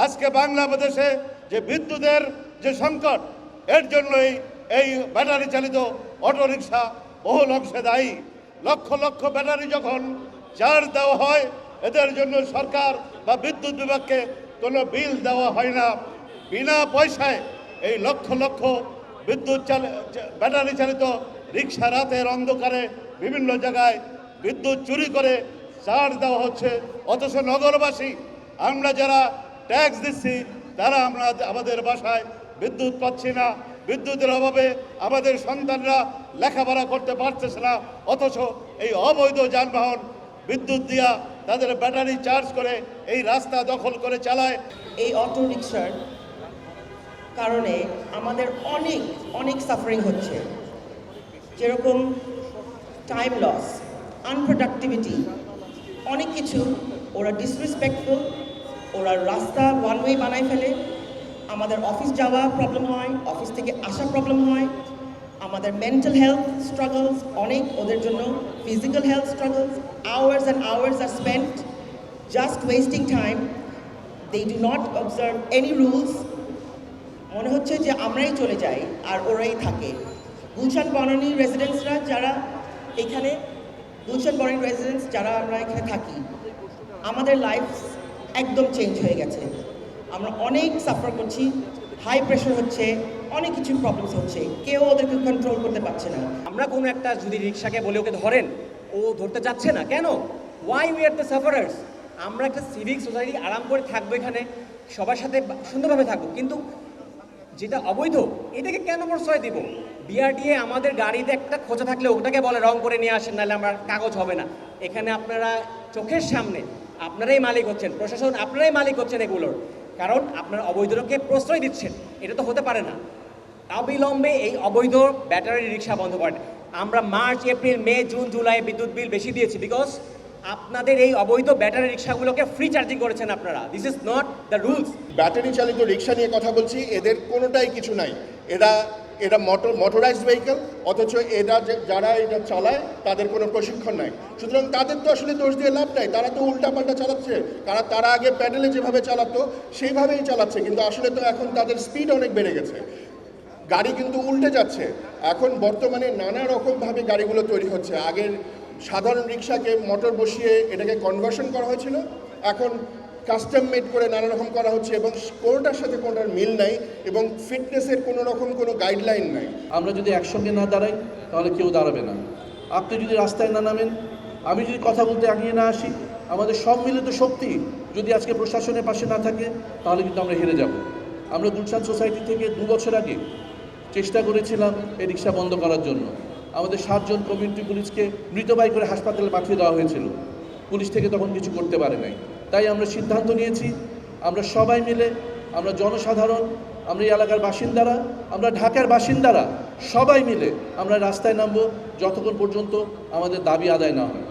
আজকে বাংলাদেশে যে বিদ্যুতের যে সংকট, এর জন্যই এই ব্যাটারি চালিত অটোরিকশা বহুল অংশে দায়ী। লক্ষ লক্ষ ব্যাটারি যখন চার্জ দেওয়া হয়, এদের জন্য সরকার বা বিদ্যুৎ বিভাগকে কোনো বিল দেওয়া হয় না। বিনা পয়সায় এই লক্ষ লক্ষ ব্যাটারি চালিত রিক্সা রাতের অন্ধকারে বিভিন্ন জায়গায় বিদ্যুৎ চুরি করে চার্জ দেওয়া হচ্ছে। অথচ নগরবাসী, আমরা যারা ট্যাক্স দিচ্ছি, তারা আমাদের বাসায় বিদ্যুৎ পাচ্ছি না। বিদ্যুতের অভাবে আমাদের সন্তানরা লেখাপড়া করতে পারতেছে না। অথচ এই অবৈধ যানবাহন বিদ্যুৎ দিয়া তাদের ব্যাটারি চার্জ করে এই রাস্তা দখল করে চালায়। এই অটো রিক্সার কারণে আমাদের অনেক অনেক সাফারিং হচ্ছে, যেরকম টাইম লস, আনপ্রোডাক্টিভিটি, অনেক কিছু। ওরা ডিসরেসপেক্টফুল, ওরা রাস্তা ওয়ান ওয়ে বানায় ফেলে। আমাদের অফিস যাওয়া প্রবলেম হয়, অফিস থেকে আসা প্রবলেম হয়। আমাদের মেন্টাল হেলথ স্ট্রাগলস অনেক, ওদের জন্য physical health struggles. Hours and hours are spent just wasting time. They do not observe any rules. মনে হচ্ছে যে আমরাই চলে যাই আর ওরাই থাকে। গুলশান বনানী রেসিডেন্টসরা যারা এখানে, গুলশান বনানী রেসিডেন্টস যারা আমরা এখানে থাকি, আমাদের লাইফ একদম চেঞ্জ হয়ে গেছে। আমরা অনেক সাফার করছি, হাই প্রেশার হচ্ছে, অনেক কিছু প্রবলেমস হচ্ছে, কেউ ওদেরকে কন্ট্রোল করতে পারছে না। আমরা কোনো একটা যদি রিক্সাকে বলে ওকে ধরেন, ও ধরতে চাচ্ছে না কেন? Why we are the সাফারার্স। আমরা একটা সিভিক সোসাইটি আরাম করে থাকবো, এখানে সবার সাথে সুন্দরভাবে থাকবো, কিন্তু যেটা অবৈধ এটাকে কেন প্রশ্রয় দিব? বিআরটিএ আমাদের গাড়িতে একটা খোঁচা থাকলে ওটাকে বলে রং করে নিয়ে আসেন, নাহলে আমার কাগজ হবে না। এখানে আপনারা চোখের সামনে আপনারাই মালিক হচ্ছেন, প্রশাসন আপনারাই মালিক হচ্ছেন এগুলোর, কারণ আপনারা অবৈধকে প্রশ্রয় দিচ্ছেন। এটা তো হতে পারে না। অবিলম্বে এই অবৈধ ব্যাটারি রিক্সা বন্ধ করেন। আমরা মার্চ, এপ্রিল, মে, জুন, জুলাই বিদ্যুৎ বিল বেশি দিয়েছি, বিকজ আপনাদের এই অবৈধ ব্যাটারি রিক্সাগুলোকে ফ্রি চার্জিং করেছেন আপনারা। This is not the rules. Battery চালিত রিক্সা নিয়ে কথা বলছি, এদের কোনোটাই কিছু নাই। এরা মোটরাইজড ভেহিকল, অথচ যারা এটা চালায় তাদের কোনো প্রশিক্ষণ নাই। সুতরাং তাদের তো আসলে দোষ দিয়ে লাভ নাই, তারা তো উল্টাপাল্টা চালাচ্ছে। তারা আগে প্যাডেলে যেভাবে চালাতো সেইভাবেই চালাচ্ছে, কিন্তু আসলে তো এখন তাদের স্পিড অনেক বেড়ে গেছে, গাড়ি কিন্তু উল্টে যাচ্ছে। এখন বর্তমানে নানা রকমভাবে গাড়িগুলো তৈরি হচ্ছে। আগের সাধারণ রিক্সাকে মোটর বসিয়ে এটাকে কনভার্সন করা হয়েছিল, এখন কাস্টম মেড করে নানা রকম করা হচ্ছে, এবং কোনোটার সাথে কোনোটার মিল নাই, এবং ফিটনেসের কোনো রকম কোনো গাইডলাইন নাই। আমরা যদি একসঙ্গে না দাঁড়াই তাহলে কেউ দাঁড়াবে না। আপনি যদি রাস্তায় না নামেন, আমি যদি কথা বলতে এগিয়ে না আসি, আমাদের সম্মিলিত শক্তি যদি আজকে প্রশাসনের পাশে না থাকে, তাহলে কিন্তু আমরা হেরে যাব। আমরা গুলশান সোসাইটি থেকে 2 বছর আগে চেষ্টা করেছিলাম এই রিক্সা বন্ধ করার জন্য। আমাদের 7 জন কমিউনিটি পুলিশকে মৃতবাহী করে হাসপাতালে পাঠিয়ে দেওয়া হয়েছিল। পুলিশ থেকে তখন কিছু করতে পারে নাই। তাই আমরা সিদ্ধান্ত নিয়েছি, আমরা সবাই মিলে, আমরা জনসাধারণ, আমরা এই এলাকার বাসিন্দারা, আমরা ঢাকার বাসিন্দারা সবাই মিলে আমরা রাস্তায় নামবো যতক্ষণ পর্যন্ত আমাদের দাবি আদায় না হয়।